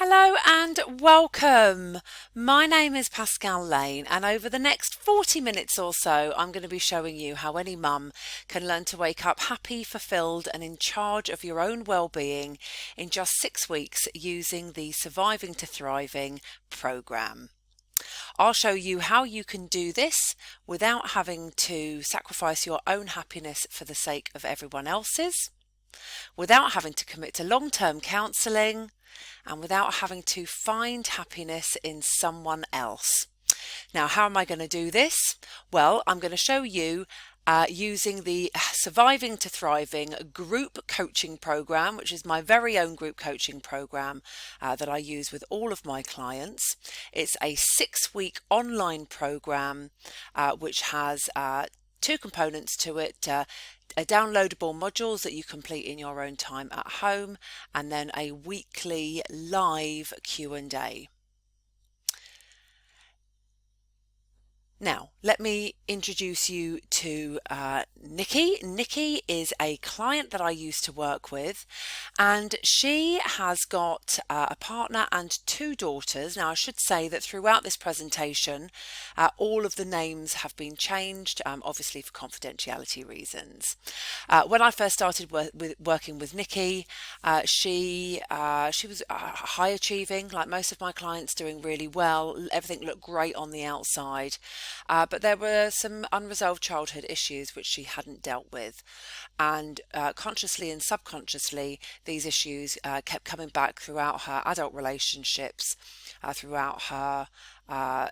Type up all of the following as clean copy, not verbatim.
Hello and welcome. My name is Pascal Lane, and over the next 40 minutes or so, I'm going to be showing you how any mum can learn to wake up happy, fulfilled, and in charge of your own well-being in just 6 weeks using the Surviving to Thriving program. I'll show you how you can do this without having to sacrifice your own happiness for the sake of everyone else's, without having to commit to long-term counselling, and without having to find happiness in someone else. Now, how am I going to do this? Well, I'm going to show you using the Surviving to Thriving group coaching program, which is my very own group coaching program that I use with all of my clients. It's a 6-week online program which has two components to it. Downloadable modules that you complete in your own time at home, and then a weekly live Q&A. Now, let me introduce you to Nikki. Nikki is a client that I used to work with, and she has got a partner and 2 daughters. Now, I should say that throughout this presentation, all of the names have been changed, obviously for confidentiality reasons. When I first started working with Nikki, she was high achieving, like most of my clients, doing really well. Everything looked great on the outside. But there were some unresolved childhood issues which she hadn't dealt with, and consciously and subconsciously these issues kept coming back throughout her adult relationships, throughout her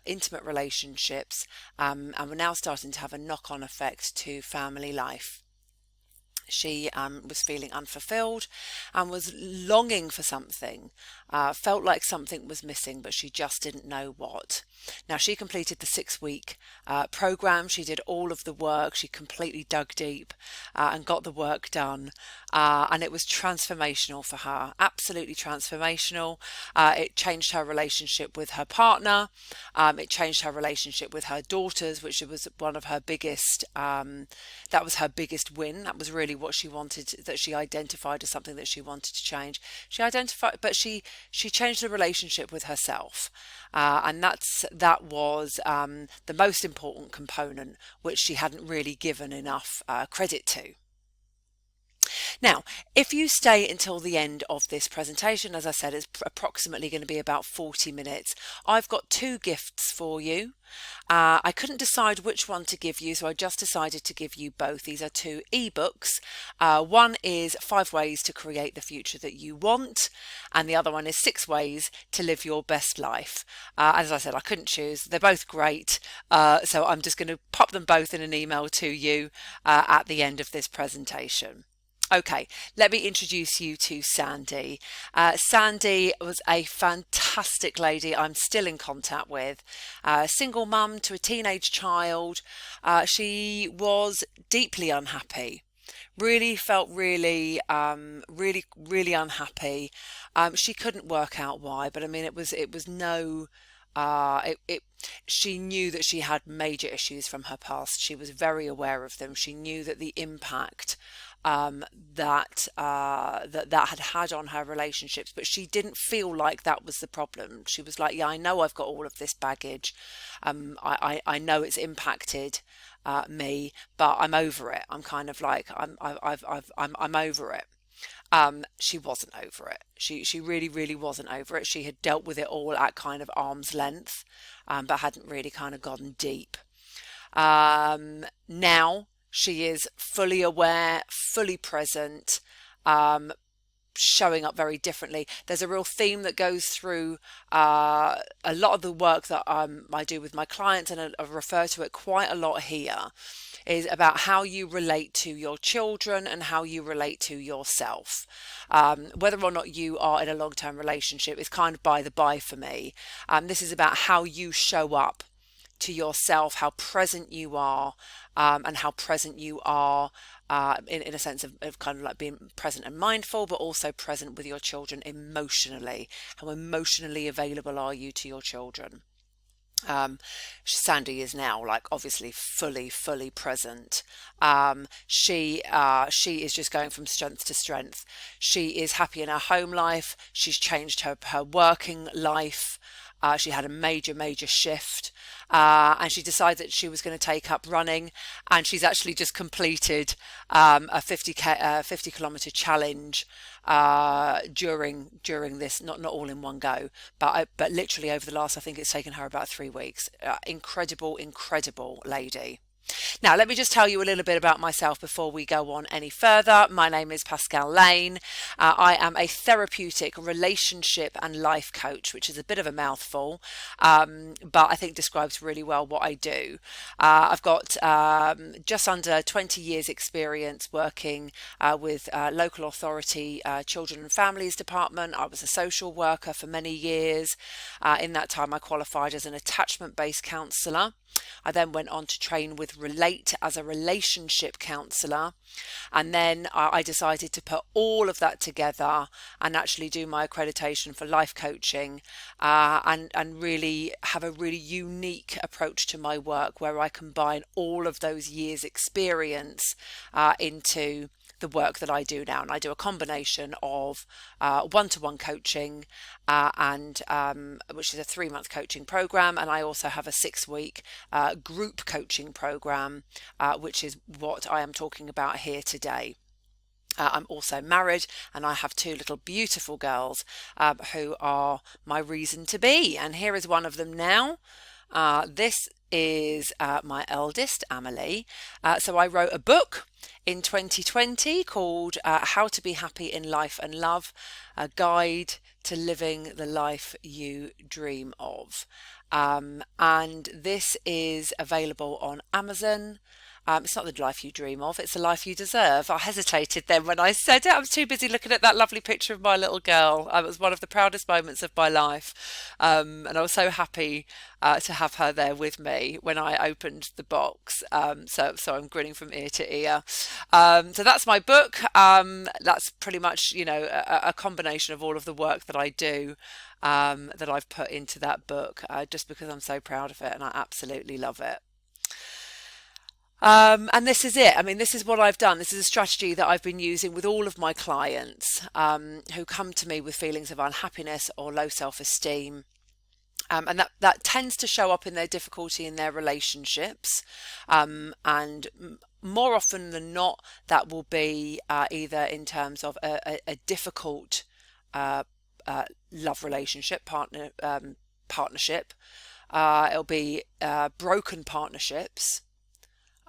intimate relationships, and we're now starting to have a knock-on effect to family life. She was feeling unfulfilled and was longing for something, felt like something was missing, but she just didn't know what. Now, she completed the 6-week program. She did all of the work. She completely dug deep and got the work done. And it was transformational for her, absolutely transformational. It changed her relationship with her partner. It changed her relationship with her daughters, which was one of her biggest, that was her biggest win. That was really what she wanted, that she identified as something that she wanted to change. She identified, but she changed the relationship with herself, and that was the most important component, which she hadn't really given enough credit to. Now, if you stay until the end of this presentation, as I said, it's approximately going to be about 40 minutes. I've got 2 gifts for you. I couldn't decide which one to give you, so I just decided to give you both. These are 2 ebooks. One is 5 ways to create the future that you want, and the other one is 6 ways to live your best life. As I said, I couldn't choose. They're both great, so I'm just going to pop them both in an email to you at the end of this presentation. Okay, let me introduce you to Sandy. Sandy was a fantastic lady I'm still in contact with. Single mum to a teenage child. She was deeply unhappy. Really felt really unhappy. She couldn't work out why, but I mean, it was no. She knew that she had major issues from her past. She was very aware of them. She knew that the impact that had had on her relationships, but she didn't feel like that was the problem. She was like, yeah, I know I've got all of this baggage. I know it's impacted me, but I'm over it. I'm kind of like I'm over it. She wasn't over it. She really wasn't over it. She had dealt with it all at kind of arm's length, but hadn't really kind of gone deep. Now she is fully aware, fully present, showing up very differently. There's a real theme that goes through a lot of the work that I do with my clients, and I refer to it quite a lot here, is about how you relate to your children and how you relate to yourself. Whether or not you are in a long-term relationship is kind of by the by for me. This is about how you show up to yourself, how present you are, and how present you are in a sense of kind of like being present and mindful, but also present with your children emotionally. How emotionally available are you to your children? Um, Sandy is now like obviously fully present. She is just going from strength to strength. She is happy in her home life. She's changed her working life. She had a major shift, and she decided that she was going to take up running, and she's actually just completed a 50 kilometer challenge during this, not all in one go, but literally over the last, I think it's taken her about 3 weeks. Incredible lady. Now, let me just tell you a little bit about myself before we go on any further. My name is Pascale Lane. I am a therapeutic relationship and life coach, which is a bit of a mouthful, but I think describes really well what I do. I've got just under 20 years experience working with local authority children and families department. I was a social worker for many years. In that time, I qualified as an attachment-based counsellor. I then went on to train with Relate as a relationship counsellor, and then I decided to put all of that together and actually do my accreditation for life coaching, and really have a really unique approach to my work where I combine all of those years experience into the work that I do now. And I do a combination of one-to-one coaching, and which is a 3-month coaching program, and I also have a 6-week group coaching program, which is what I am talking about here today. I'm also married, and I have 2 little beautiful girls who are my reason to be, and here is one of them now. This is my eldest, Amelie. So I wrote a book in 2020 called How to Be Happy in Life and Love, a guide to living the life you dream of. And this is available on Amazon. It's not the life you dream of, it's the life you deserve. I hesitated then when I said it. I was too busy looking at that lovely picture of my little girl. It was one of the proudest moments of my life. And I was so happy to have her there with me when I opened the box. So I'm grinning from ear to ear. So that's my book. That's pretty much, a combination of all of the work that I do, that I've put into that book, just because I'm so proud of it and I absolutely love it. And this is it. I mean, this is what I've done. This is a strategy that I've been using with all of my clients who come to me with feelings of unhappiness or low self-esteem. And that tends to show up in their difficulty in their relationships. And more often than not, that will be either in terms of a difficult love relationship, partnership. It'll be broken partnerships.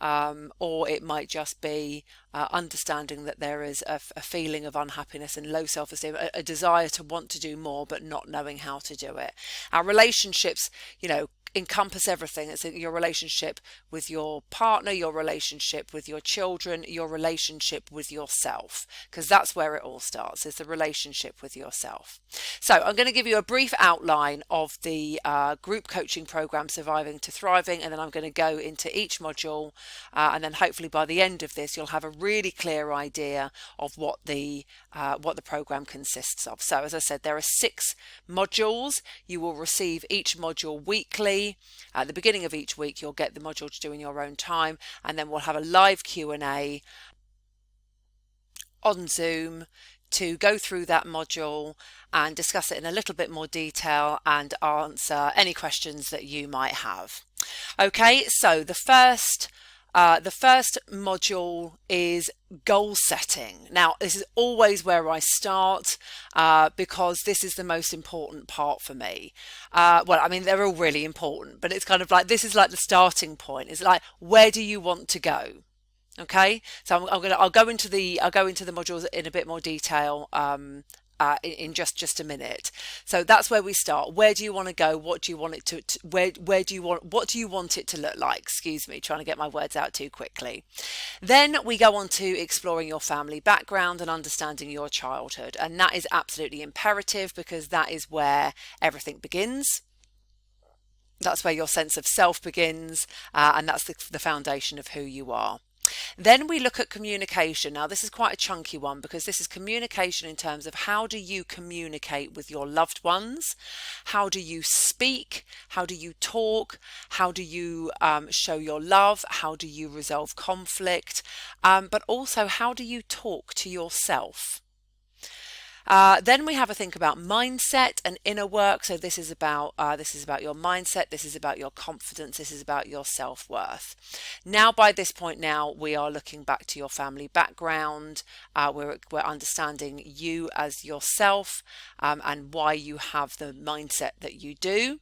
Or it might just be understanding that there is a feeling of unhappiness and low self-esteem, a desire to want to do more but not knowing how to do it. Our relationships, encompass everything. It's your relationship with your partner, your relationship with your children, your relationship with yourself, because that's where it all starts, is the relationship with yourself. So I'm going to give you a brief outline of the group coaching program, Surviving to Thriving, and then I'm going to go into each module, and then hopefully by the end of this you'll have a really clear idea of what the program consists of. So as I said, there are 6 modules. You will receive each module weekly. At the beginning of each week you'll get the module to do in your own time, and then we'll have a live Q&A on Zoom to go through that module and discuss it in a little bit more detail and answer any questions that you might have. Okay, so the first module is goal setting. Now, this is always where I start because this is the most important part for me. Well, I mean, they're all really important, but it's kind of like, this is like the starting point. It's like, where do you want to go? Okay, so I'll go into the modules in a bit more detail in just a minute. So that's where we start. Where do you want to go? What do you want it to where do you want, what do you want it to look like? Excuse me, trying to get my words out too quickly. Then we go on to exploring your family background and understanding your childhood, and that is absolutely imperative because that is where everything begins. That's where your sense of self begins, and that's the foundation of who you are. Then we look at communication. Now, this is quite a chunky one because this is communication in terms of how do you communicate with your loved ones? How do you speak? How do you talk? How do you show your love? How do you resolve conflict? But also, how do you talk to yourself? Then we have a think about mindset and inner work. So this is about your mindset. This is about your confidence. This is about your self-worth. Now, by this point, now we are looking back to your family background. We're understanding you as yourself and why you have the mindset that you do.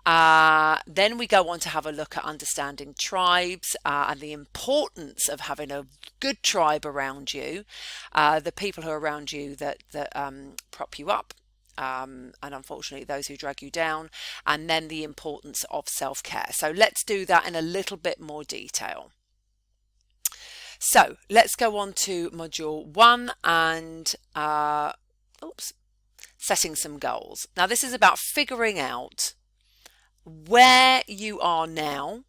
Then we go on to have a look at understanding tribes and the importance of having a good tribe around you, the people who are around you that prop you up, and unfortunately those who drag you down, and then the importance of self-care. So let's do that in a little bit more detail. So let's go on to module 1 and setting some goals. Now this is about figuring out where you are now,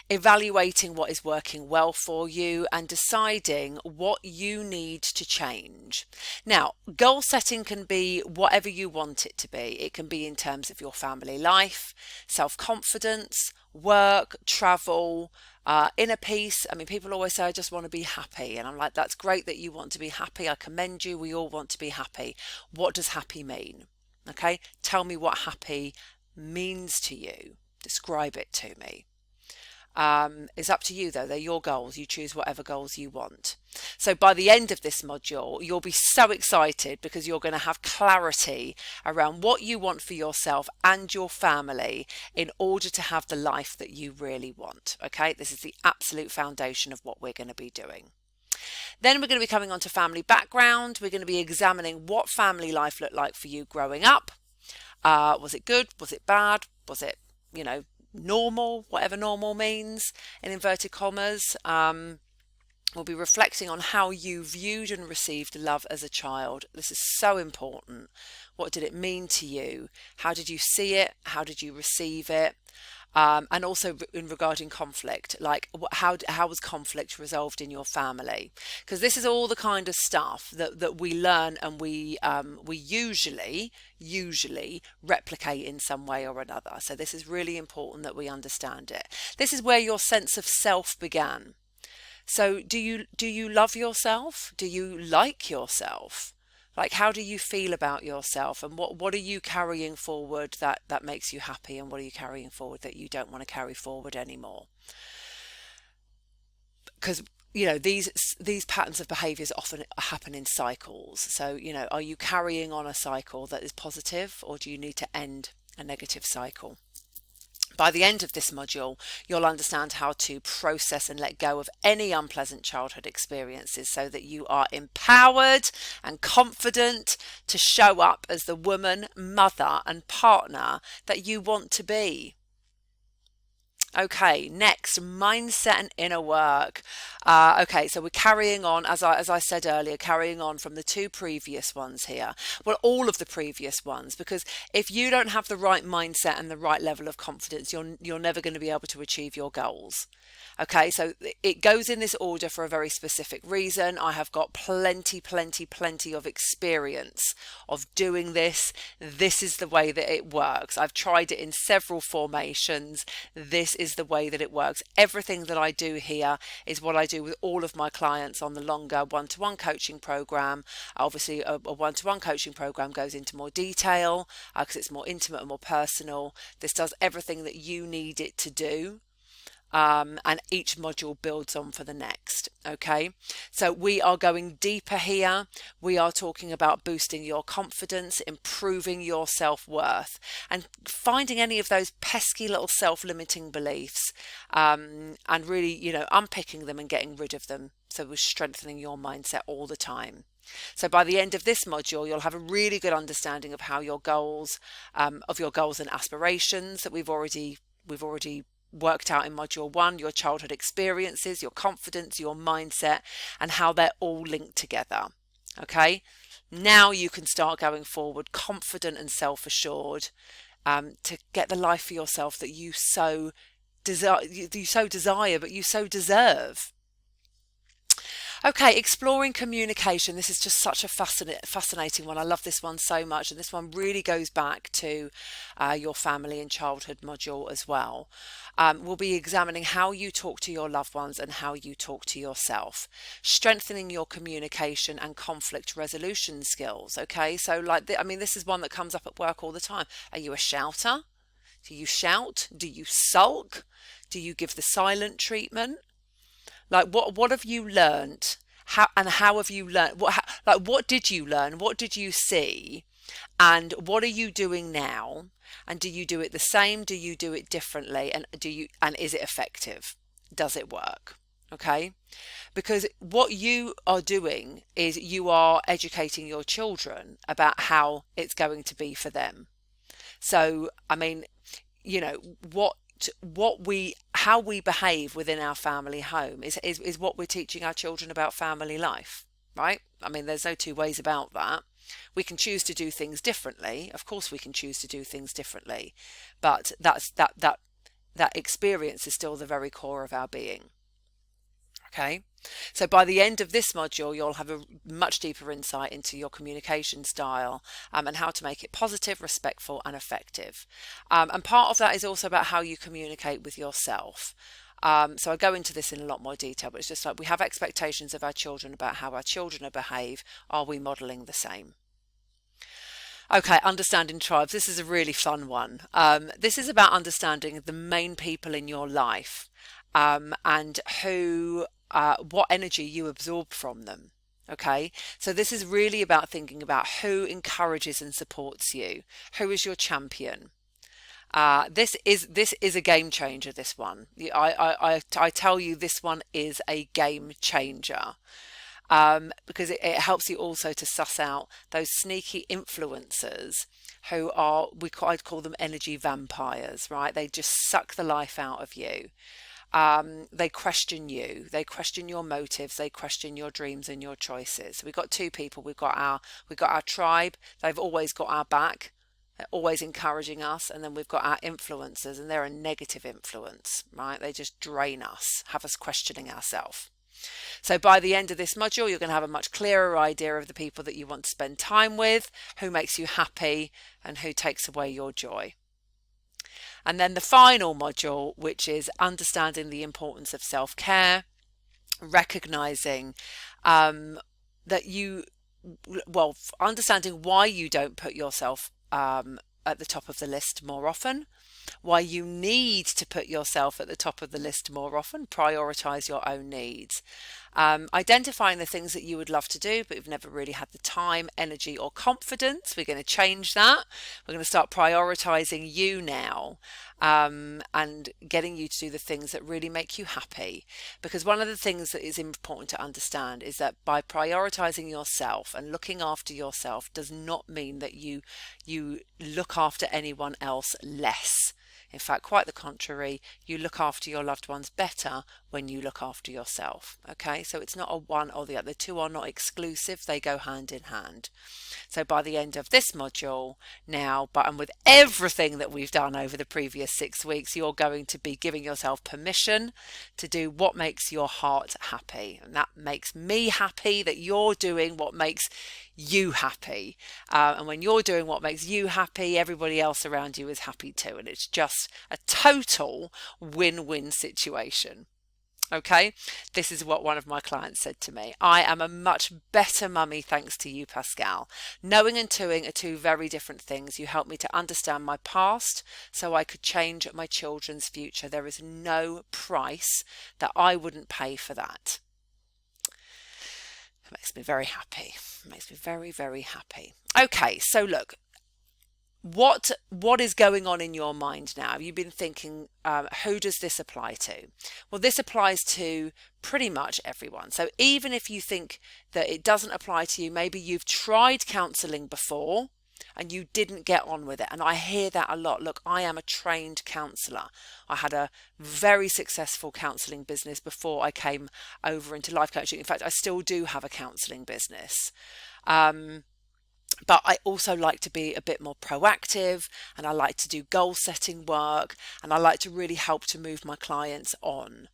evaluating what is working well for you and deciding what you need to change. Now, goal setting can be whatever you want it to be. It can be in terms of your family life, self-confidence, work, travel, inner peace. I mean, people always say, I just want to be happy. And I'm like, that's great that you want to be happy. I commend you. We all want to be happy. What does happy mean? Okay, tell me what happy means to you. Describe it to me. It's up to you though. They're your goals. You choose whatever goals you want. So by the end of this module, you'll be so excited because you're going to have clarity around what you want for yourself and your family in order to have the life that you really want. Okay, this is the absolute foundation of what we're going to be doing. Then we're going to be coming on to family background. We're going to be examining what family life looked like for you growing up. Was it good? Was it bad? Was it, normal? Whatever normal means in inverted commas. We'll be reflecting on how you viewed and received love as a child. This is so important. What did it mean to you? How did you see it? How did you receive it? And also in regarding conflict, like how was conflict resolved in your family? Because this is all the kind of stuff that we learn and we usually replicate in some way or another. So this is really important that we understand it. This is where your sense of self began. So do you love yourself? Do you like yourself? Like, how do you feel about yourself, and what are you carrying forward that makes you happy, and what are you carrying forward that you don't want to carry forward anymore? Because these patterns of behaviors often happen in cycles. So are you carrying on a cycle that is positive, or do you need to end a negative cycle? By the end of this module, you'll understand how to process and let go of any unpleasant childhood experiences so that you are empowered and confident to show up as the woman, mother, and partner that you want to be. Okay, next, mindset and inner work. Okay, so we're carrying on, as I said earlier, carrying on from the 2 previous ones here. Well, all of the previous ones, because if you don't have the right mindset and the right level of confidence, you're never going to be able to achieve your goals. Okay, so it goes in this order for a very specific reason. I have got plenty of experience of doing this. This is the way that it works. I've tried it in several formations. This is the way that it works. Everything that I do here is what I do with all of my clients on the longer one-to-one coaching program. Obviously, a one-to-one coaching program goes into more detail because it's more intimate and more personal. This does everything that you need it to do. And each module builds on for the next. Okay, so we are going deeper here. We are talking about boosting your confidence, improving your self-worth, and finding any of those pesky little self-limiting beliefs, and really, unpicking them and getting rid of them. So we're strengthening your mindset all the time. So by the end of this module, you'll have a really good understanding of how your goals, and aspirations that we've already worked out in module 1, your childhood experiences, your confidence, your mindset, and how they're all linked together. Okay, now you can start going forward confident and self-assured to get the life for yourself that you so desire, but you so deserve. Okay, exploring communication. This is just such a fascinating one. I love this one so much, and this one really goes back to your family and childhood module as well. We'll be examining how you talk to your loved ones and how you talk to yourself, strengthening your communication and conflict resolution skills. Okay, so I mean, this is one that comes up at work all the time. Are you a shouter? Do you shout? Do you sulk? Do you give the silent treatment? Like what have you learned? How have you learned? What did you learn? What did you see? And what are you doing now? And do you do it the same? Do you do it differently? And is it effective? Does it work? Okay? Because what you are doing is you are educating your children about how it's going to be for them. So, I mean, you know, how we behave within our family home is what we're teaching our children about family life, right? I mean, there's no two ways about that. We can choose to do things differently. Of course we can choose to do things differently, but that experience is still the very core of our being. Okay, so by the end of this module, you'll have a much deeper insight into your communication style and how to make it positive, respectful, and effective. And part of that is also about how you communicate with yourself. So I go into this in a lot more detail, but it's just like we have expectations of our children about how our children behave. Are we modeling the same? Okay, understanding tribes. This is a really fun one. This is about understanding the main people in your life and what energy you absorb from them. Okay, so this is really about thinking about who encourages and supports you. Who is your champion? This is a game changer. This one, I tell you, this one is a game changer. Because it helps you also to suss out those sneaky influencers who are, I'd call them energy vampires, right? They just suck the life out of you. They question you, they question your motives, they question your dreams and your choices. We've got two people. We've got our tribe. They've always got our back. They're always encouraging us. And then we've got our influencers, and they're a negative influence, right? They just drain us, have us questioning ourselves. So by the end of this module, you're going to have a much clearer idea of the people that you want to spend time with, who makes you happy, and who takes away your joy. And then the final module, which is understanding the importance of self-care, recognizing understanding why you don't put yourself at the top of the list more often, why you need to put yourself at the top of the list more often, prioritize your own needs. Identifying the things that you would love to do, but you've never really had the time, energy, or confidence. We're going to change that. We're going to start prioritizing you now and getting you to do the things that really make you happy. Because one of the things that is important to understand is that by prioritizing yourself and looking after yourself does not mean that you look after anyone else less. In fact, quite the contrary, you look after your loved ones better when you look after yourself. Okay, so it's not a one or the other. The two are not exclusive, they go hand in hand. So by the end of this module now, and with everything that we've done over the previous 6 weeks, you're going to be giving yourself permission to do what makes your heart happy. And that makes me happy that you're doing what makes you happy. And when you're doing what makes you happy, everybody else around you is happy too. And it's just a total win-win situation. Okay, this is what one of my clients said to me. I am a much better mummy thanks to you, Pascal. Knowing and doing are two very different things. You helped me to understand my past so I could change my children's future. There is no price that I wouldn't pay for that. It makes me very happy. It makes me very, very happy. Okay, so look. What is going on in your mind now? You've been thinking, who does this apply to? Well, this applies to pretty much everyone. So even if you think that it doesn't apply to you, maybe you've tried counselling before and you didn't get on with it. And I hear that a lot. Look, I am a trained counsellor. I had a very successful counselling business before I came over into life coaching. In fact, I still do have a counselling business. But I also like to be a bit more proactive, and I like to do goal setting work, and I like to really help to move my clients on.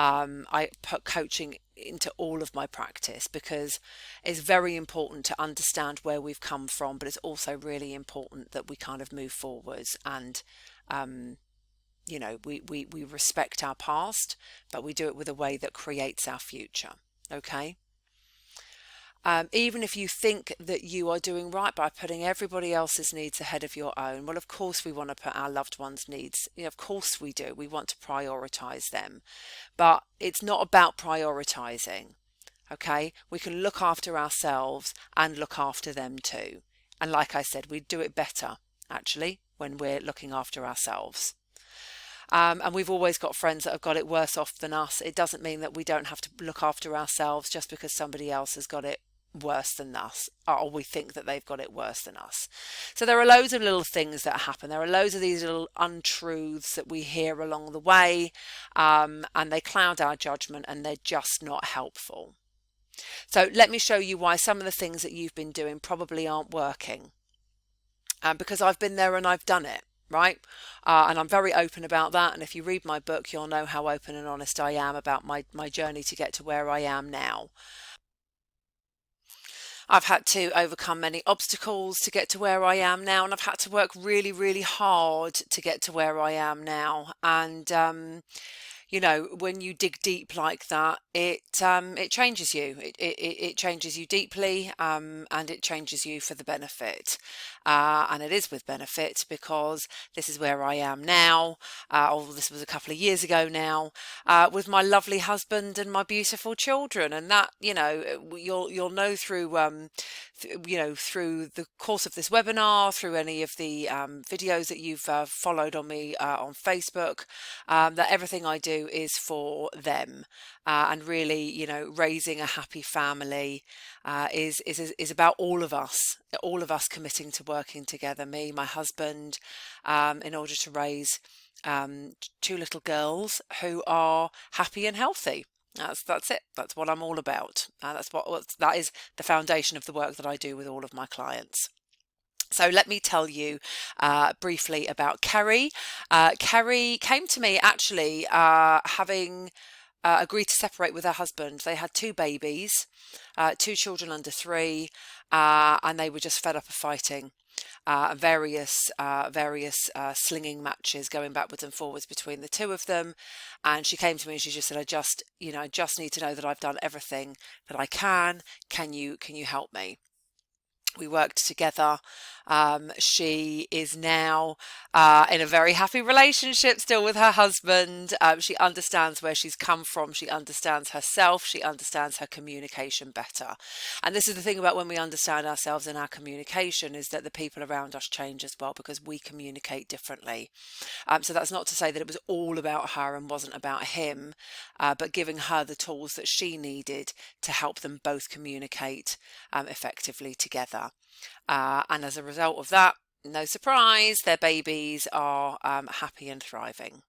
I put coaching into all of my practice because it's very important to understand where we've come from, but it's also really important that we kind of move forwards and we respect our past, but we do it with a way that creates our future. Okay. Even if you think that you are doing right by putting everybody else's needs ahead of your own, well, of course we want to put our loved ones' needs, of course we do. We want to prioritize them, but it's not about prioritizing. Okay, we can look after ourselves and look after them too. And like I said, we do it better actually when we're looking after ourselves. And we've always got friends that have got it worse off than us. It doesn't mean that we don't have to look after ourselves just because somebody else has got it worse than us, or we think that they've got it worse than us. So there are loads of little things that happen. There are loads of these little untruths that we hear along the way, and they cloud our judgment, and they're just not helpful. So let me show you why some of the things that you've been doing probably aren't working, because I've been there and I've done it. Right? And I'm very open about that. And if you read my book, you'll know how open and honest I am about my journey to get to where I am now. I've had to overcome many obstacles to get to where I am now, and I've had to work really, really hard to get to where I am now. And when you dig deep like that, it changes you. It changes you deeply, and it changes you for the benefit. And it is with benefit because this is where I am now. This was a couple of years ago now, with my lovely husband and my beautiful children. And that, you'll know through through the course of this webinar, through any of the videos that you've followed on me on Facebook, that everything I do is for them. And really, raising a happy family is about all of us committing to working together, me, my husband, in order to raise two little girls who are happy and healthy. That's it. That's what I'm all about. That is the foundation of the work that I do with all of my clients. So let me tell you briefly about Kerry. Kerry came to me actually having agreed to separate with her husband. They had two babies, two children under 3, and they were just fed up of fighting. Various slinging matches going backwards and forwards between the two of them. And she came to me and she just said, I just need to know that I've done everything that I can. Can you help me? We worked together. She is now in a very happy relationship still with her husband. She understands where she's come from. She understands herself. She understands her communication better. And this is the thing about when we understand ourselves and our communication, is that the people around us change as well because we communicate differently. So that's not to say that it was all about her and wasn't about him, but giving her the tools that she needed to help them both communicate effectively together. And as a result of that, no surprise, their babies are happy and thriving.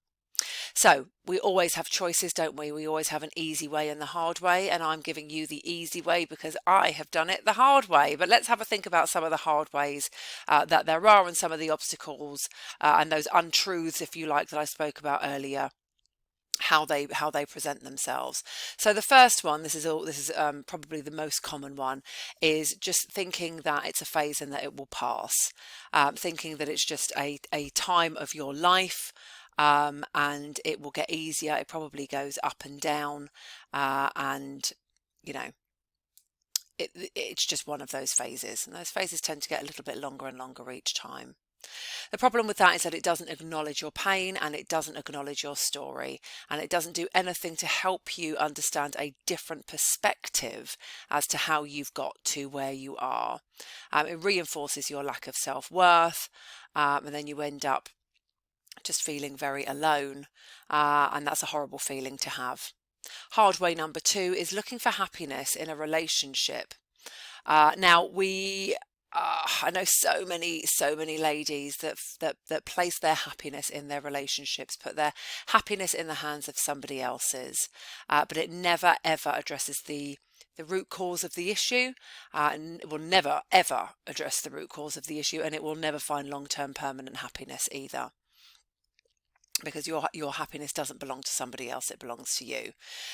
So we always have choices, don't we? We always have an easy way and the hard way, and I'm giving you the easy way because I have done it the hard way. But let's have a think about some of the hard ways that there are, and some of the obstacles and those untruths, if you like, that I spoke about earlier. How they present themselves. So the first one, this is probably the most common one, is just thinking that it's a phase and that it will pass, thinking that it's just a time of your life, and it will get easier. It probably goes up and down, and it's just one of those phases, and those phases tend to get a little bit longer and longer each time. The problem with that is that it doesn't acknowledge your pain, and it doesn't acknowledge your story, and it doesn't do anything to help you understand a different perspective as to how you've got to where you are. It reinforces your lack of self-worth, and then you end up just feeling very alone, and that's a horrible feeling to have. Hard way number 2 is looking for happiness in a relationship. Now I know so many ladies that place their happiness in their relationships, put their happiness in the hands of somebody else's, but it never ever addresses the root cause of the issue, and it will never ever address the root cause of the issue, and it will never find long-term permanent happiness either. because your happiness doesn't belong to somebody else, it belongs to you.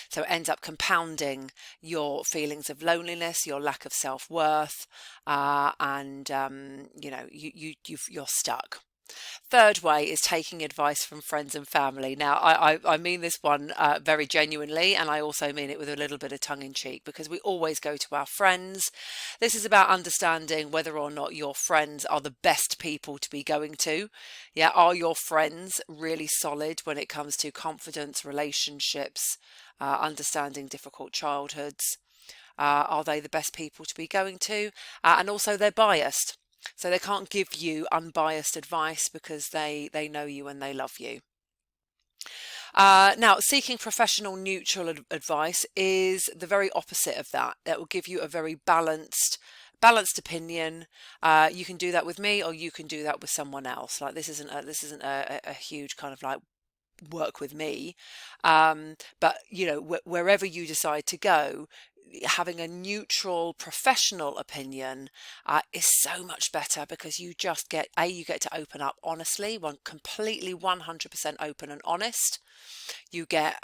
So it ends up compounding your feelings of loneliness, your lack of self-worth, and you're stuck. Third way is taking advice from friends and family. Now, I mean this one very genuinely, and I also mean it with a little bit of tongue in cheek, because we always go to our friends. This is about understanding whether or not your friends are the best people to be going to. Yeah, are your friends really solid when it comes to confidence, relationships, understanding difficult childhoods? Are they the best people to be going to? And also, they're biased. So they can't give you unbiased advice because they know you and they love you. Now, seeking professional neutral advice is the very opposite of that. It will give you a very balanced opinion. You can do that with me, or you can do that with someone else. Like, this isn't a huge kind of like work with me, but wherever you decide to go, having a neutral professional opinion is so much better, because you just get to open up honestly, completely 100% open and honest. You get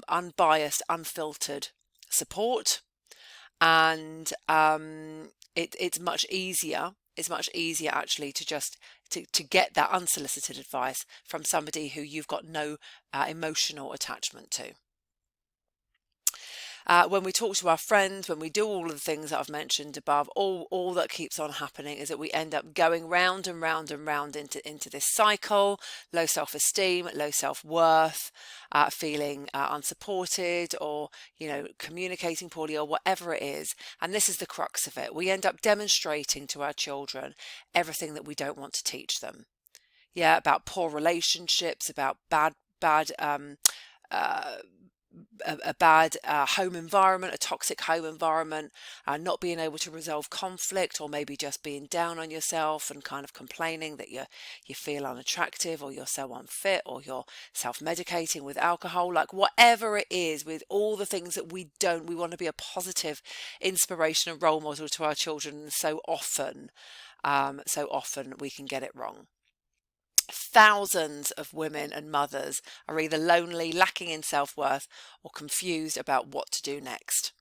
unbiased, unfiltered support, and it's much easier. It's much easier actually to just to get that unsolicited advice from somebody who you've got no emotional attachment to. When we talk to our friends, when we do all of the things that I've mentioned above, all that keeps on happening is that we end up going round and round and round into this cycle: low self-esteem, low self-worth, feeling unsupported, or communicating poorly, or whatever it is. And this is the crux of it. We end up demonstrating to our children everything that we don't want to teach them. Yeah, about poor relationships, about a bad home environment, a toxic home environment, not being able to resolve conflict, or maybe just being down on yourself and kind of complaining that you feel unattractive, or you're so unfit, or you're self-medicating with alcohol. Like, whatever it is, with all the things that we want to be a positive inspiration and role model to our children, and so often we can get it wrong. Thousands of women and mothers are either lonely, lacking in self-worth, or confused about what to do next.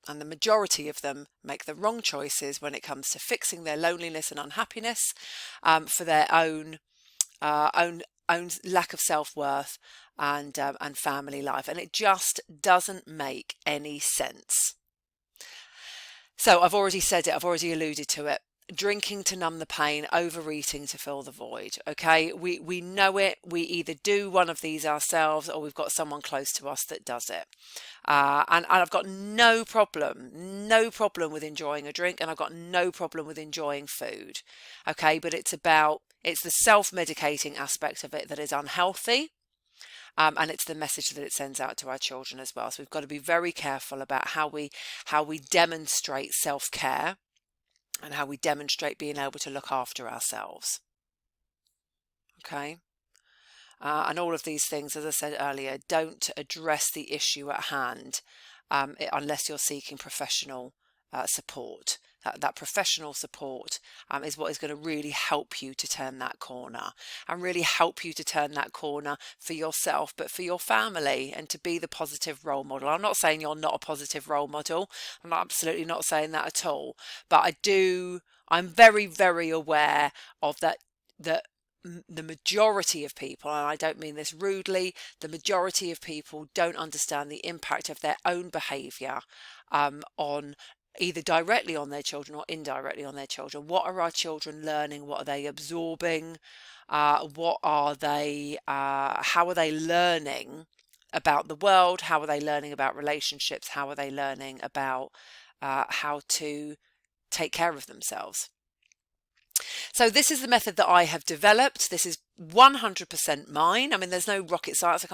And the majority of them make the wrong choices when it comes to fixing their loneliness and unhappiness, for their own lack of self-worth and family life. And it just doesn't make any sense. So I've already said it, I've already alluded to it. Drinking to numb the pain, overeating to fill the void. Okay, we know it. We either do one of these ourselves, or we've got someone close to us that does it. And I've got no problem with enjoying a drink, and I've got no problem with enjoying food. Okay, but it's the self-medicating aspect of it that is unhealthy. And it's the message that it sends out to our children as well. So we've got to be very careful about how we demonstrate self-care, and how we demonstrate being able to look after ourselves. Okay? And all of these things, as I said earlier, don't address the issue at hand unless you're seeking professional support. That professional support is what is going to really help you to turn that corner, and really help you to turn that corner for yourself, but for your family, and to be the positive role model. I'm not saying you're not a positive role model. I'm absolutely not saying that at all. But I'm very, very aware of that the majority of people, and I don't mean this rudely, the majority of people don't understand the impact of their own behaviour on either directly on their children or indirectly on their children. What are our children learning? What are they absorbing? How are they learning about the world? How are they learning about relationships? How are they learning about how to take care of themselves? So this is the method that I have developed. This is 100% mine. I mean, there's no rocket science.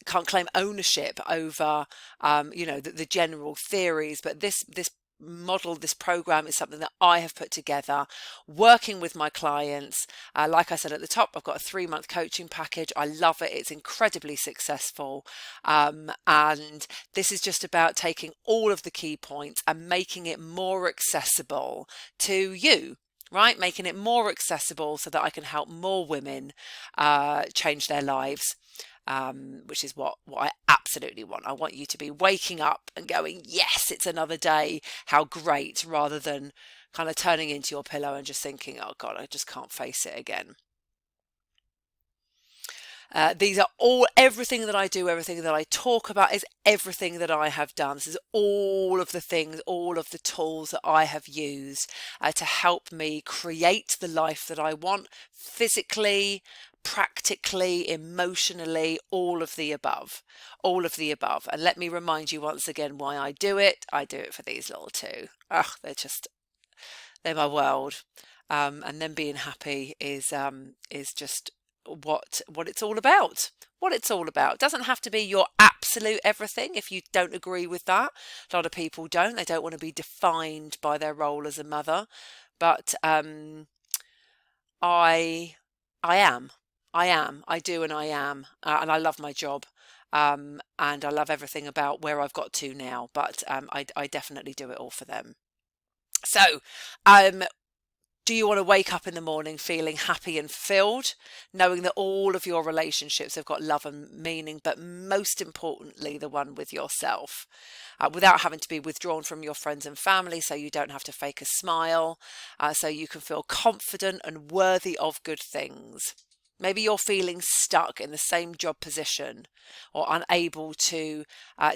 Can't claim ownership over the general theories, but this model, this program, is something that I have put together working with my clients. Like I said at the top, I've got a 3-month coaching package. I love it. It's incredibly successful, and this is just about taking all of the key points and making it more accessible to you, right? Making it more accessible so that I can help more women change their lives, which is what I absolutely want. I want you to be waking up and going, yes, it's another day. How great, rather than kind of turning into your pillow and just thinking, oh God, I just can't face it again. These are all, everything that I do, everything that I talk about is everything that I have done. This is all of the things, all of the tools that I have used to help me create the life that I want, physically, practically, emotionally, all of the above, all of the above. And let me remind you once again why I do it. I do it for these little two. Ugh, they're my world. And them being happy is just what it's all about. What it's all about. It doesn't have to be your absolute everything if you don't agree with that. A lot of people don't. They don't want to be defined by their role as a mother. But I am. I do, and I am. And I love my job. And I love everything about where I've got to now. But I definitely do it all for them. So, do you want to wake up in the morning feeling happy and filled, knowing that all of your relationships have got love and meaning, but most importantly, the one with yourself, without having to be withdrawn from your friends and family, so you don't have to fake a smile, so you can feel confident and worthy of good things? Maybe you're feeling stuck in the same job position or unable to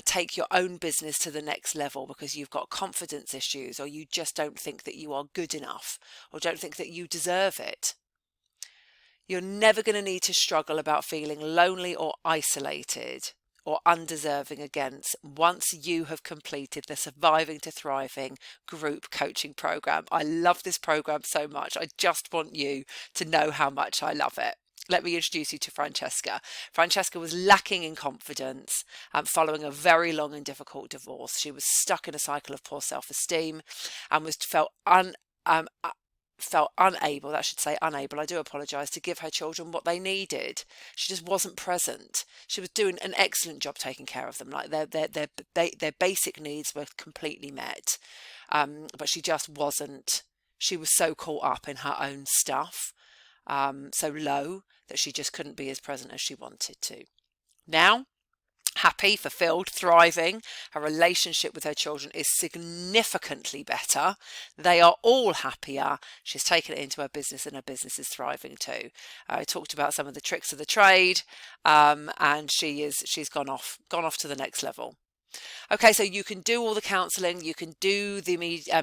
take your own business to the next level because you've got confidence issues, or you just don't think that you are good enough, or don't think that you deserve it. You're never going to need to struggle about feeling lonely or isolated or undeserving against once you have completed the Surviving to Thriving group coaching program. I love this program so much. I just want you to know how much I love it. Let me introduce you to Francesca. Francesca was lacking in confidence following a very long and difficult divorce. She was stuck in a cycle of poor self-esteem and felt unable, I do apologise, to give her children what they needed. She just wasn't present. She was doing an excellent job taking care of them. Like their basic needs were completely met. But she just wasn't. She was so caught up in her own stuff, so low, that she just couldn't be as present as she wanted to. Now, happy, fulfilled, thriving. Her relationship with her children is significantly better. They are all happier. She's taken it into her business, and her business is thriving too. I talked about some of the tricks of the trade, and she's gone off to the next level. Okay, so you can do all the counselling, you can do the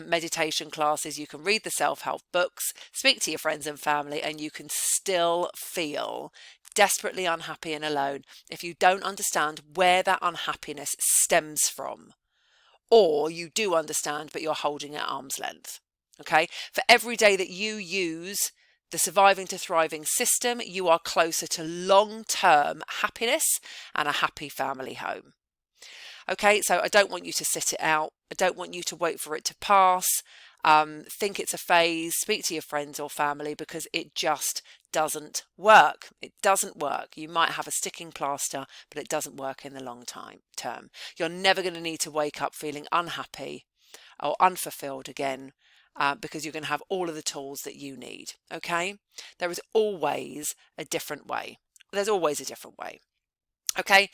meditation classes, you can read the self-help books, speak to your friends and family, and you can still feel desperately unhappy and alone if you don't understand where that unhappiness stems from. Or you do understand, but you're holding it at arm's length. Okay, for every day that you use the Surviving to Thriving system, you are closer to long-term happiness and a happy family home. Okay, so I don't want you to sit it out. I don't want you to wait for it to pass. Think it's a phase. Speak to your friends or family, because it just doesn't work. It doesn't work. You might have a sticking plaster, but it doesn't work in the long term. You're never going to need to wake up feeling unhappy or unfulfilled again, because you're going to have all of the tools that you need. Okay, there is always a different way. There's always a different way. Okay.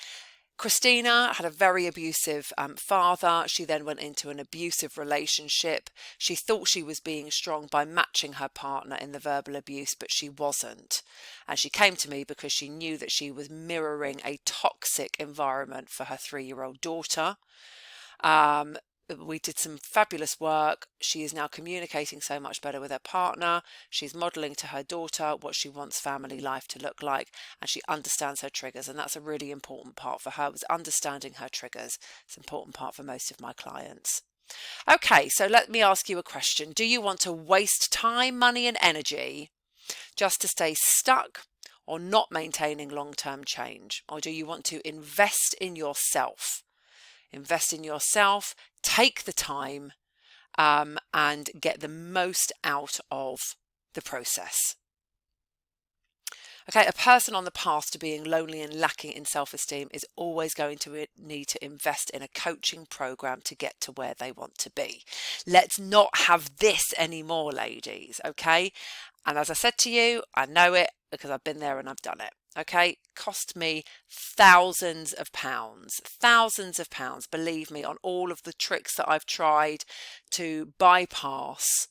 Christina had a very abusive father. She then went into an abusive relationship. She thought she was being strong by matching her partner in the verbal abuse, but she wasn't. And she came to me because she knew that she was mirroring a toxic environment for her 3-year-old daughter. We did some fabulous work. She is now communicating so much better with her partner. She's modelling to her daughter what she wants family life to look like, and she understands her triggers, and that's a really important part for her, was understanding her triggers. It's an important part for most of my clients. Okay, so let me ask you a question. Do you want to waste time, money and energy just to stay stuck or not maintaining long-term change? Or do you want to invest in yourself? Invest in yourself, take the time, and get the most out of the process. Okay, a person on the path to being lonely and lacking in self-esteem is always going to need to invest in a coaching program to get to where they want to be. Let's not have this anymore, ladies, okay? And as I said to you, I know it because I've been there and I've done it. Okay, cost me thousands of pounds, believe me, on all of the tricks that I've tried to bypass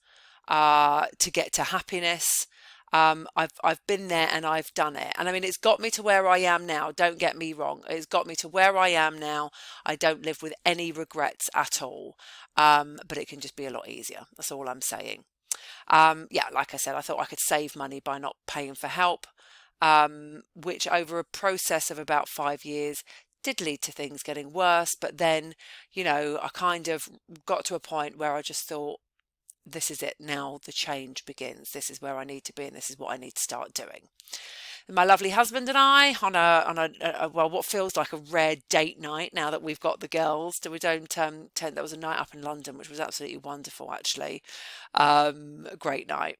to get to happiness. I've been there and I've done it. And I mean, it's got me to where I am now. Don't get me wrong. It's got me to where I am now. I don't live with any regrets at all. But it can just be a lot easier. That's all I'm saying. Yeah, like I said, I thought I could save money by not paying for help, which over a process of about 5 years did lead to things getting worse. But then, I kind of got to a point where I just thought, this is it now, the change begins. This is where I need to be, and this is what I need to start doing. My lovely husband and I on a well, what feels like a rare date night now that we've got the girls. We don't tend. There was a night up in London which was absolutely wonderful, actually. Great night,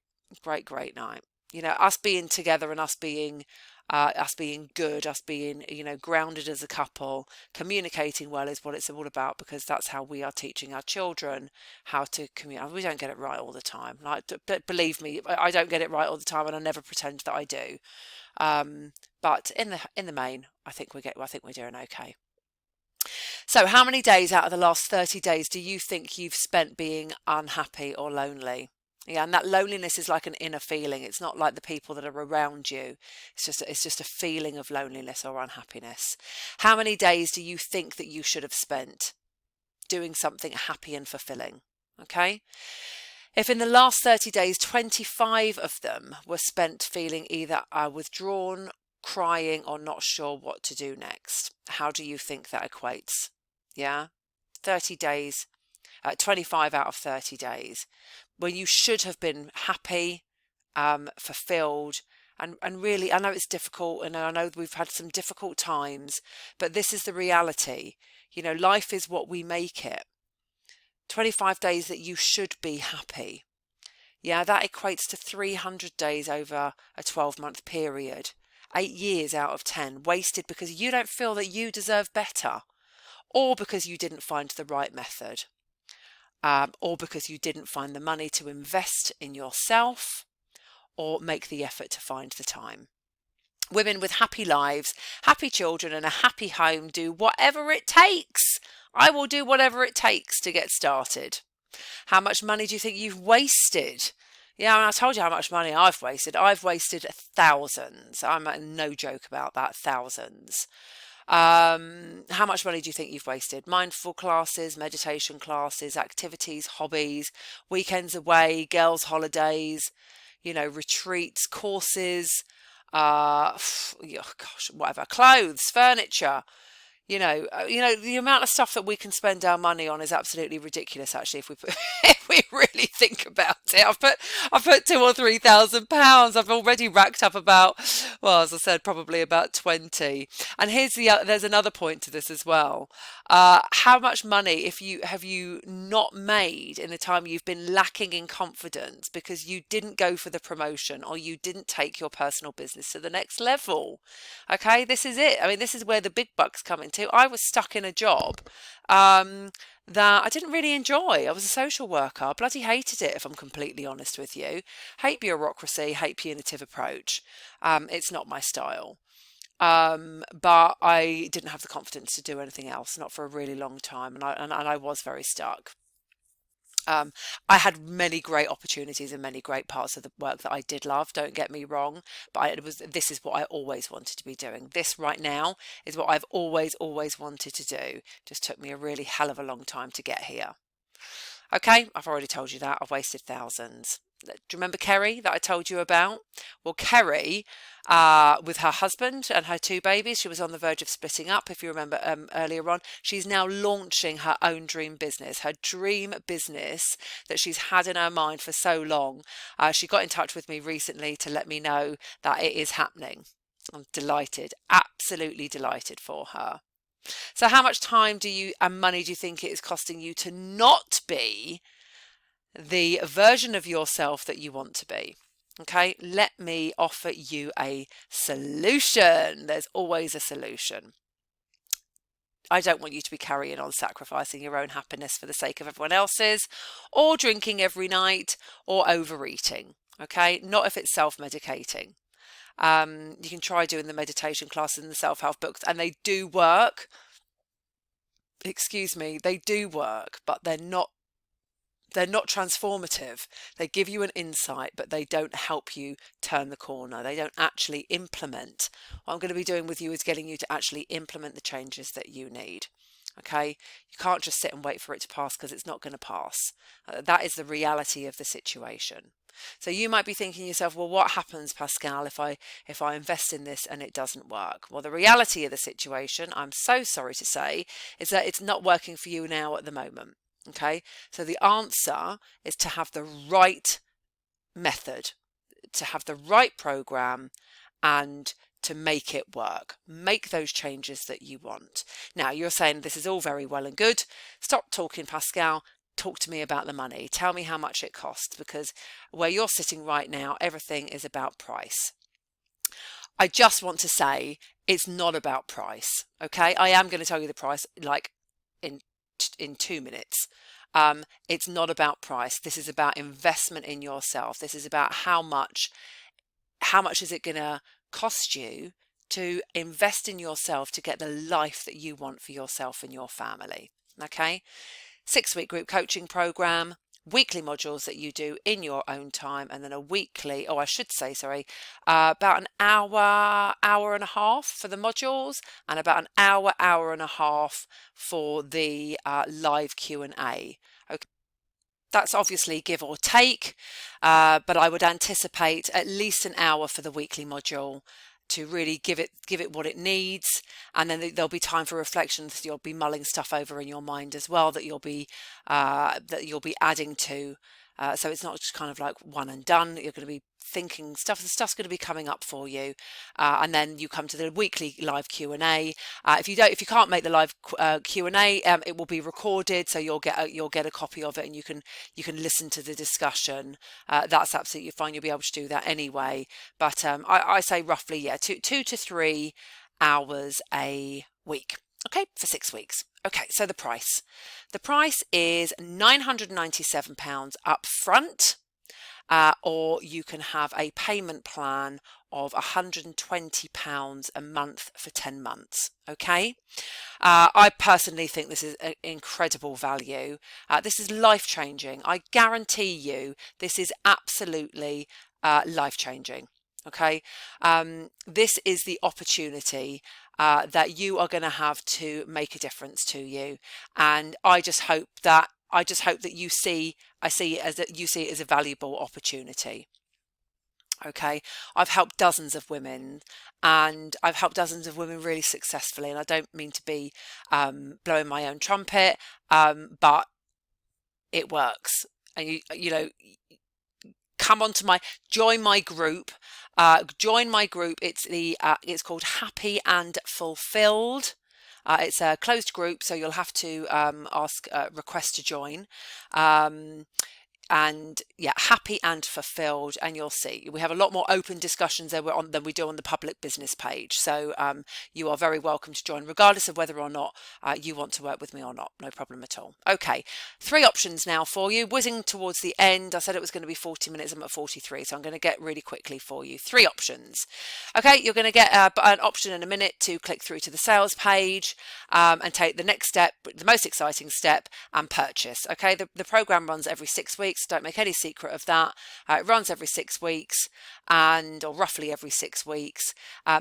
great night. Us being together and us being good, us being, grounded as a couple, communicating well is what it's all about, because that's how we are teaching our children how to communicate. We don't get it right all the time. Like, believe me, I don't get it right all the time, and I never pretend that I do. But in the main, I think we're doing okay. So, how many days out of the last 30 days do you think you've spent being unhappy or lonely? Yeah, and that loneliness is like an inner feeling. It's not like the people that are around you. It's just a feeling of loneliness or unhappiness. How many days do you think that you should have spent doing something happy and fulfilling? Okay. If in the last 30 days, 25 of them were spent feeling either withdrawn, crying, or not sure what to do next, how do you think that equates? Yeah, 30 days, 25 out of 30 days, when you should have been happy, fulfilled, and really, I know it's difficult, and I know we've had some difficult times, but this is the reality. Life is what we make it. 25 days that you should be happy. Yeah, that equates to 300 days over a 12-month period. 8 years out of 10 wasted because you don't feel that you deserve better, or because you didn't find the right method, or because you didn't find the money to invest in yourself or make the effort to find the time. Women with happy lives, happy children, and a happy home do whatever it takes. I will do whatever it takes to get started. How much money do you think you've wasted? Yeah, I told you how much money I've wasted. I've wasted thousands. I'm no joke about that, thousands. How much money do you think you've wasted? Mindful classes, meditation classes, activities, hobbies, weekends away, girls' holidays, retreats, courses, gosh, whatever, clothes, furniture. The amount of stuff that we can spend our money on is absolutely ridiculous. Actually, if we really think about it, I've put £2,000 or £3,000. I've already racked up about, well, as I said, probably about 20. And there's another point to this as well. How much money have you not made in the time you've been lacking in confidence because you didn't go for the promotion or you didn't take your personal business to the next level? Okay, this is it. I mean, this is where the big bucks come into. I was stuck in a job that I didn't really enjoy. I was a social worker. I bloody hated it, if I'm completely honest with you. Hate bureaucracy, hate punitive approach. It's not my style. But I didn't have the confidence to do anything else, not for a really long time, and I was very stuck. I had many great opportunities and many great parts of the work that I did love, don't get me wrong, but this is what I always wanted to be doing. This right now is what I've always wanted to do. Just took me a really hell of a long time to get here. Okay, I've already told you that. I've wasted thousands. Do you remember Kerry that I told you about? Well, Kerry, with her husband and her 2 babies, she was on the verge of splitting up, if you remember earlier on. She's now launching her own dream business, her dream business that she's had in her mind for so long. She got in touch with me recently to let me know that it is happening. I'm delighted, absolutely delighted for her. So how much time and money do you think it is costing you to not be the version of yourself that you want to be? Okay, let me offer you a solution. There's always a solution. I don't want you to be carrying on sacrificing your own happiness for the sake of everyone else's, or drinking every night, or overeating. Okay, not if it's self-medicating. You can try doing the meditation classes and the self-help books, and they do work. Excuse me, they do work, but they're not transformative. They give you an insight, but they don't help you turn the corner. They don't actually implement. What I'm going to be doing with you is getting you to actually implement the changes that you need. Okay, you can't just sit and wait for it to pass, because it's not going to pass. That is the reality of the situation. So you might be thinking to yourself, well, what happens, Pascal, if I invest in this and it doesn't work? Well, the reality of the situation, I'm so sorry to say, is that it's not working for you now at the moment. Okay, so the answer is to have the right method, to have the right program, and to make it work. Make those changes that you want. Now, you're saying this is all very well and good. Stop talking, Pascal. Talk to me about the money. Tell me how much it costs, because where you're sitting right now, everything is about price. I just want to say it's not about price. Okay, I am going to tell you the price like in 2 minutes. It's not about price. This is about investment in yourself. This is about how much is it going to cost you to invest in yourself to get the life that you want for yourself and your family. Okay, 6-week group coaching program, weekly modules that you do in your own time, and then a weekly, about an hour and a half for the modules, and about an hour and a half for the live Q&A. Okay, that's obviously give or take, but I would anticipate at least an hour for the weekly module to really give it what it needs, and then there'll be time for reflection. So you'll be mulling stuff over in your mind as well that you'll be adding to. So it's not just kind of like one and done. You're going to be thinking the stuff's going to be coming up for you, and then you come to the weekly live Q&A. If you can't make the live Q&A, it will be recorded, so you'll get a copy of it, and you can listen to the discussion. That's absolutely fine. You'll be able to do that anyway. But I say roughly 2 to 3 hours a week. Okay, for 6 weeks. Okay, so the price is £997 up front, or you can have a payment plan of £120 a month for 10 months. Okay, I personally think this is an incredible value. This is life-changing. I guarantee you this is absolutely life-changing. Okay, this is the opportunity that you are going to have to make a difference to you, and I just hope that you see it as a valuable opportunity. Okay, I've helped dozens of women, and I've helped dozens of women really successfully, and I don't mean to be blowing my own trumpet, but it works. And you know, join my group. It's called Happy and Fulfilled. It's a closed group, so you'll have to request to join. And yeah, Happy and Fulfilled, and you'll see we have a lot more open discussions than we do on the public business page. So you are very welcome to join, regardless of whether or not you want to work with me or not. No problem at all. Okay, 3 options now for you. Whizzing towards the end, I said it was going to be 40 minutes. I'm at 43, so I'm going to get really quickly for you. 3 options. Okay, you're going to get an option in a minute to click through to the sales page and take the next step, the most exciting step, and purchase. Okay, the program runs every 6 weeks. Don't make any secret of that. It runs every 6 weeks, or roughly every 6 weeks.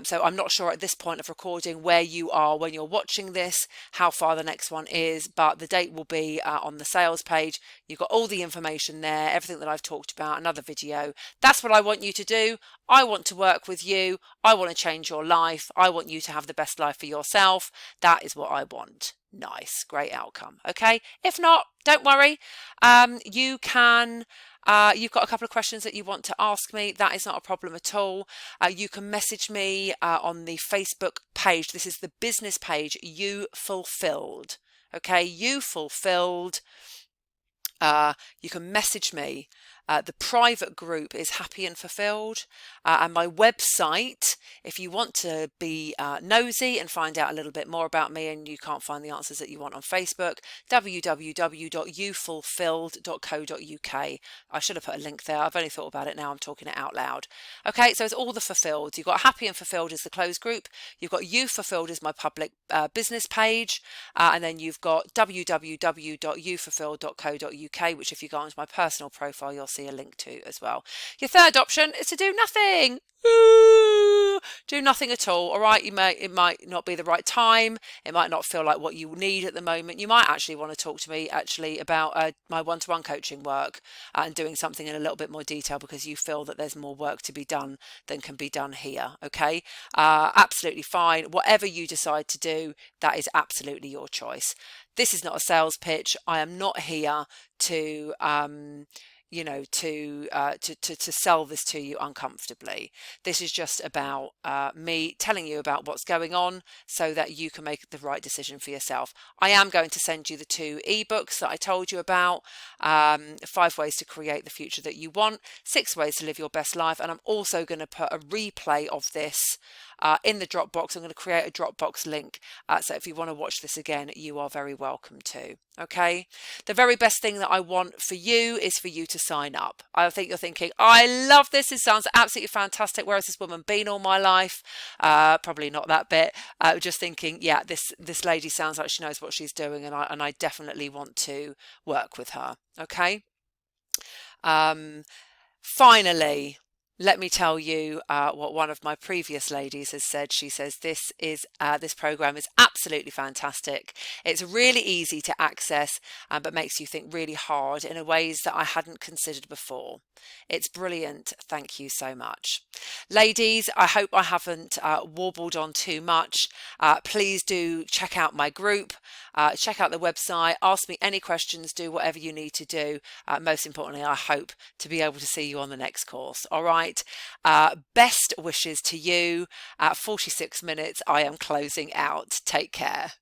So I'm not sure at this point of recording where you are when you're watching this, how far the next one is, but the date will be on the sales page. You've got all the information there, everything that I've talked about, another video. That's what I want you to do. I want to work with you. I want to change your life. I want you to have the best life for yourself. That is what I want. Nice, great outcome. Okay, if not, don't worry. You've got a couple of questions that you want to ask me. That is not a problem at all. You can message me on the Facebook page. This is the business page, You Fulfilled. Okay, You Fulfilled. You can message me The private group is Happy and Fulfilled. And my website, if you want to be nosy and find out a little bit more about me and you can't find the answers that you want on Facebook, www.youfulfilled.co.uk. I should have put a link there. I've only thought about it now. I'm talking it out loud. Okay, so it's all the fulfilled. You've got Happy and Fulfilled as the closed group. You've got You Fulfilled as my public business page. And then you've got www.youfulfilled.co.uk, which if you go onto my personal profile, you'll see a link to as well. Your third option is to do nothing. Ooh, do nothing at all. Right, it might not be the right time. It might not feel like what you need at the moment. You might actually want to talk to me about my one-to-one coaching work and doing something in a little bit more detail because you feel that there's more work to be done than can be done here. Okay, absolutely fine. Whatever you decide to do, that is absolutely your choice. This is not a sales pitch. I am not here to to sell this to you uncomfortably. This is just about me telling you about what's going on so that you can make the right decision for yourself. I am going to send you the 2 ebooks that I told you about, 5 ways to create the future that you want, 6 ways to live your best life, and I'm also going to put a replay of this in the Dropbox. I'm going to create a Dropbox link, so if you want to watch this again, you are very welcome to. Okay, the very best thing that I want for you is for you to sign up. I think you're thinking, I love this. This sounds absolutely fantastic. Where has this woman been all my life? Probably not that bit. Just thinking, yeah, this lady sounds like she knows what she's doing, and I definitely want to work with her. Okay. Finally, let me tell you what one of my previous ladies has said. She says this program is absolutely fantastic. It's really easy to access, but makes you think really hard in ways that I hadn't considered before. It's brilliant. Thank you so much. Ladies, I hope I haven't warbled on too much. Please do check out my group, check out the website, ask me any questions, do whatever you need to do. Most importantly, I hope to be able to see you on the next course. All right. Best wishes to you. At 46 minutes, I am closing out. Take care.